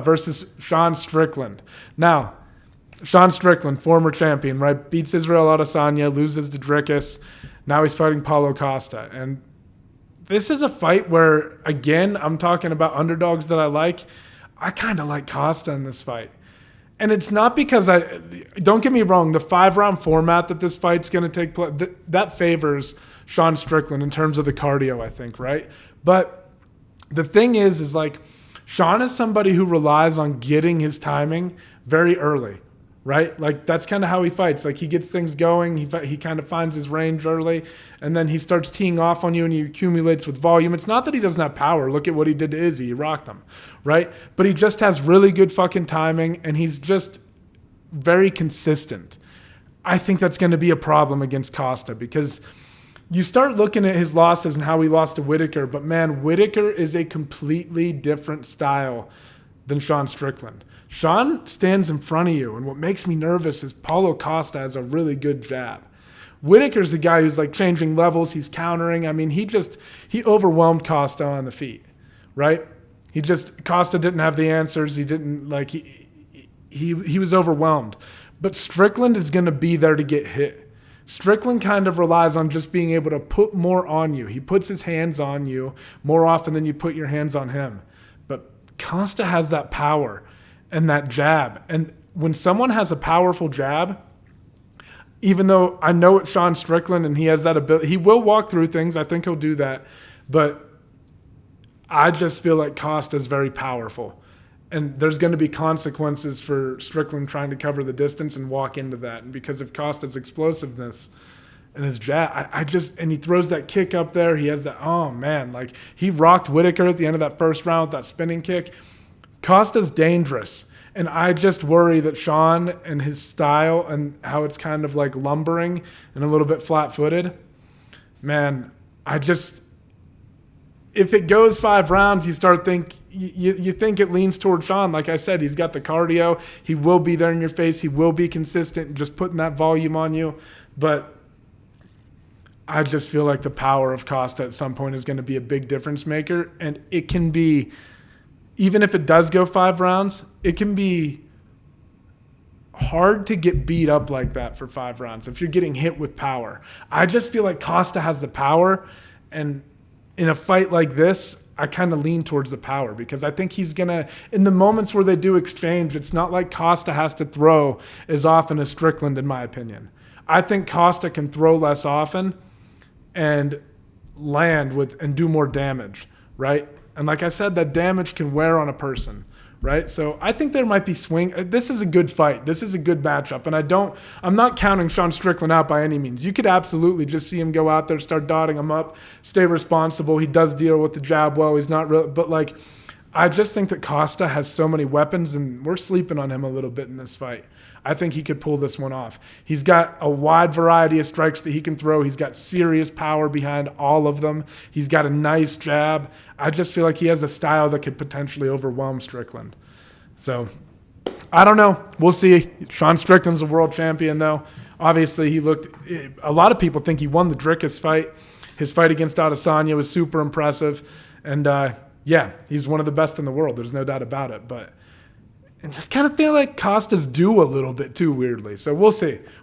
versus Sean Strickland. Now, Sean Strickland, former champion, right? Beats Israel Adesanya, loses to Dricus. Now he's fighting Paulo Costa. And this is a fight where, again, I'm talking about underdogs that I like. I kind of like Costa in this fight. And it's not because don't get me wrong, the 5-round format that this fight's going to take place, that favors Sean Strickland in terms of the cardio, I think, right? But the thing is like, Sean is somebody who relies on getting his timing very early, right? Like, that's kind of how he fights. Like, he gets things going. He kind of finds his range early, and then he starts teeing off on you, and he accumulates with volume. It's not that he doesn't have power. Look at what he did to Izzy. He rocked him, right? But he just has really good fucking timing, and he's just very consistent. I think that's going to be a problem against Costa because you start looking at his losses and how he lost to Whitaker, but man, Whitaker is a completely different style than Sean Strickland. Sean stands in front of you, and what makes me nervous is Paulo Costa has a really good jab. Whitaker's a guy who's like changing levels. He's countering. I mean, he overwhelmed Costa on the feet, right? Costa didn't have the answers. He was overwhelmed. But Strickland is going to be there to get hit. Strickland kind of relies on just being able to put more on you. He puts his hands on you more often than you put your hands on him. But Costa has that power and that jab. And when someone has a powerful jab, even though I know it's Sean Strickland and he has that ability, he will walk through things. I think he'll do that. But I just feel like Costa is very powerful. And there's going to be consequences for Strickland trying to cover the distance and walk into that. And because of Costa's explosiveness and his jab, and he throws that kick up there. He has that, oh man, like he rocked Whitaker at the end of that first round with that spinning kick. Costa's dangerous. And I just worry that Sean and his style and how it's kind of like lumbering and a little bit flat-footed, man, if it goes 5 rounds, you think it leans toward Sean. Like I said, he's got the cardio. He will be there in your face. He will be consistent, just putting that volume on you. But I just feel like the power of Costa at some point is going to be a big difference maker. And it can be, even if it does go 5 rounds, it can be hard to get beat up like that for 5 rounds if you're getting hit with power. I just feel like Costa has the power, and in a fight like this, I kind of lean towards the power because I think he's going to, in the moments where they do exchange, it's not like Costa has to throw as often as Strickland, in my opinion. I think Costa can throw less often and land and do more damage, right? And like I said, that damage can wear on a person, right? So I think there might be swing. This is a good fight. This is a good matchup. And I'm not counting Sean Strickland out by any means. You could absolutely just see him go out there, start dotting him up, stay responsible. He does deal with the jab well. He's not real, but like, I just think that Costa has so many weapons, and we're sleeping on him a little bit in this fight. I think he could pull this one off. He's got a wide variety of strikes that he can throw. He's got serious power behind all of them. He's got a nice jab. I just feel like he has a style that could potentially overwhelm Strickland. So, I don't know. We'll see. Sean Strickland's a world champion, though. Obviously, a lot of people think he won the Dricus fight. His fight against Adesanya was super impressive. And, yeah, he's one of the best in the world. There's no doubt about it. But I just kind of feel like Costa's due a little bit too, weirdly. So we'll see.